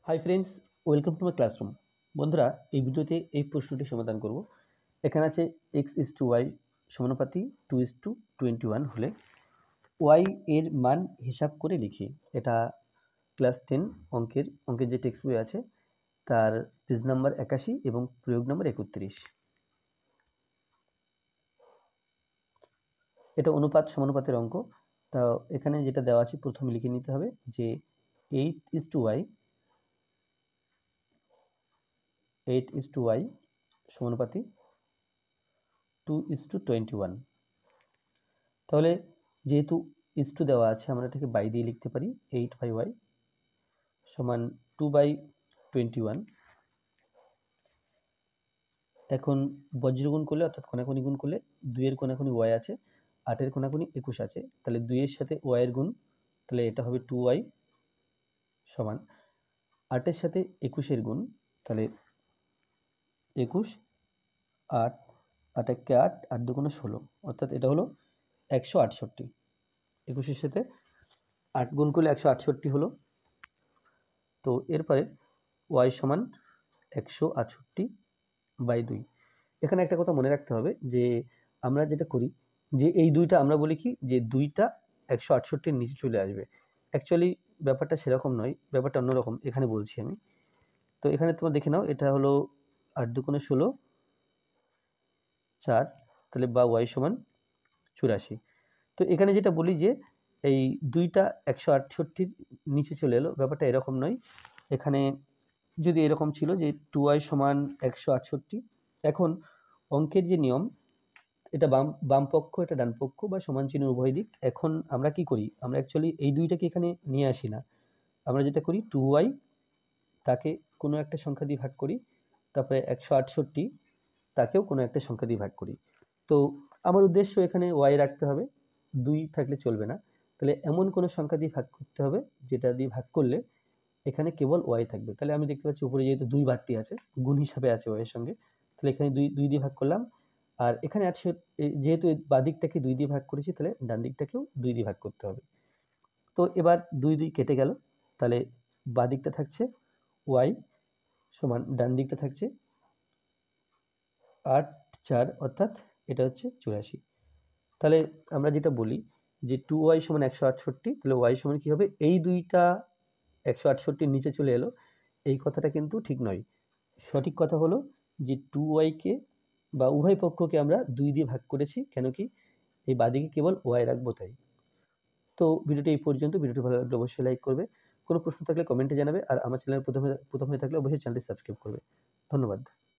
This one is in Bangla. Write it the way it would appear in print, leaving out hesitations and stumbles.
Hi friends, welcome to my classroom. বন্ধুরা, এই ভিডিওতে এই প্রশ্নটি সমাধান করব। এখানে আছে x:y সমানুপাতি 2:21 হলে y এর মান হিসাব করে লিখি। এটা ক্লাস 10 অঙ্কের যে টেক্সট বই আছে তার পেজ নাম্বার 81 এবং প্রয়োগ নাম্বার 31। এটা অনুপাত সমানুপাতের অঙ্ক। তা এখানে যেটা দেওয়া আছে প্রথমে লিখে নিতে হবে যে 8:y সমানুপাতি 2:21। তাহলে যেহেতু ইস্টু দেওয়া আছে আমরা এটাকে বাই দিয়ে লিখতে পারি 8/y সমান 2/21। এখন বজ্রগুণ করলে অর্থাৎ কোনাকুনি গুণ করলে 2 এর কোনাকুনি y আছে, 8 এর কোনাকুনি 21 আছে, তাহলে 2 এর সাথে y এর গুণ, তাহলে এটা হবে 2y সমান 8 এর সাথে 21 এর গুণ, তাহলে 21, 8, 8 একে 8, 8 দুগুণে 16, অর্থাৎ এটা হলো 168। 21 এর সাথে 8 গুণ করলে 168 হলো। তো এরপরে y সমান 168/2। এখানে একটা কথা মনে রাখতে হবে যে আমরা যেটা করি যে এই দুইটা আমরা বলি কি যে দুইটা 168-র নিচে চলে আসবে। অ্যাকচুয়ালি ব্যাপারটা সেরকম নয়, ব্যাপারটা অন্যরকম। এখানে বলছি আমি। তো এখানে তোমরা দেখে নাও, এটা হলো 8 দুগুণে 16, 4, তাহলে বা y সমান 84। তো এখানে যেটা বলি যে এই দুইটা 168-র নিচে চলে এলো, ব্যাপারটা এরকম নয়। এখানে যদি এরকম ছিল যে 2y সমান 168, এখন অঙ্কের যে নিয়ম, এটা বাম পক্ষ, এটা ডান পক্ষ বা সমান চিহ্ন উভয় দিক। এখন আমরা কি করি, আমরা অ্যাকচুয়ালি এই দুইটাকে এখানে নিয়ে আসি না। আমরা যেটা করি 2y তাকে কোনো একটা সংখ্যা দিয়ে ভাগ করি, তারপরে 168 তাকেও কোনো একটা সংখ্যা দিয়ে ভাগ করি। তো আমার উদ্দেশ্য এখানে y রাখতে হবে, 2 থাকলে চলবে না। তাহলে এমন কোনো সংখ্যা দিয়ে ভাগ করতে হবে যেটা দিয়ে ভাগ করলে এখানে কেবল y থাকবে। তাহলে আমি দেখতে পাচ্ছি উপরে যেহেতু 2 বাড়তি আছে, গুণ হিসাবে আছে y এর সঙ্গে, তাহলে এখানে 2 দিয়ে ভাগ করলাম। আর এখানে 800 যেহেতু বাঁ দিকটাকে 2 দিয়ে ভাগ করেছি, তাহলে ডান দিকটাকেও 2 দিয়ে ভাগ করতে হবে। তো এবার 2 কেটে গেল, তাহলে বাঁ দিকটা থাকছে y সমান, ডান দিকটা থাকছে 8, 4, অর্থাৎ এটা হচ্ছে 84। তাহলে আমরা যেটা বলি যে 2y সমান 168, তাহলে y সমান কি হবে, এই দুইটা 168-র নিচে চলে এলো, এই কথাটা কিন্তু ঠিক নয়। সঠিক কথা হলো যে 2y-কে বা উভয় পক্ষকে আমরা 2 দিয়ে ভাগ করেছি, কেন কি এই বাদিকে কেবল y রাখবো তাই। তো ভিডিওটি এই পর্যন্ত। ভিডিওটি ভালো লাগলে অবশ্যই লাইক করবে, কোনো প্রশ্ন থাকলে কমেন্টে জানাবে, আর আমার চ্যানেল প্রথম হয়ে থাকলে অবশ্যই চ্যানেলটি সাবস্ক্রাইব করবে। ধন্যবাদ।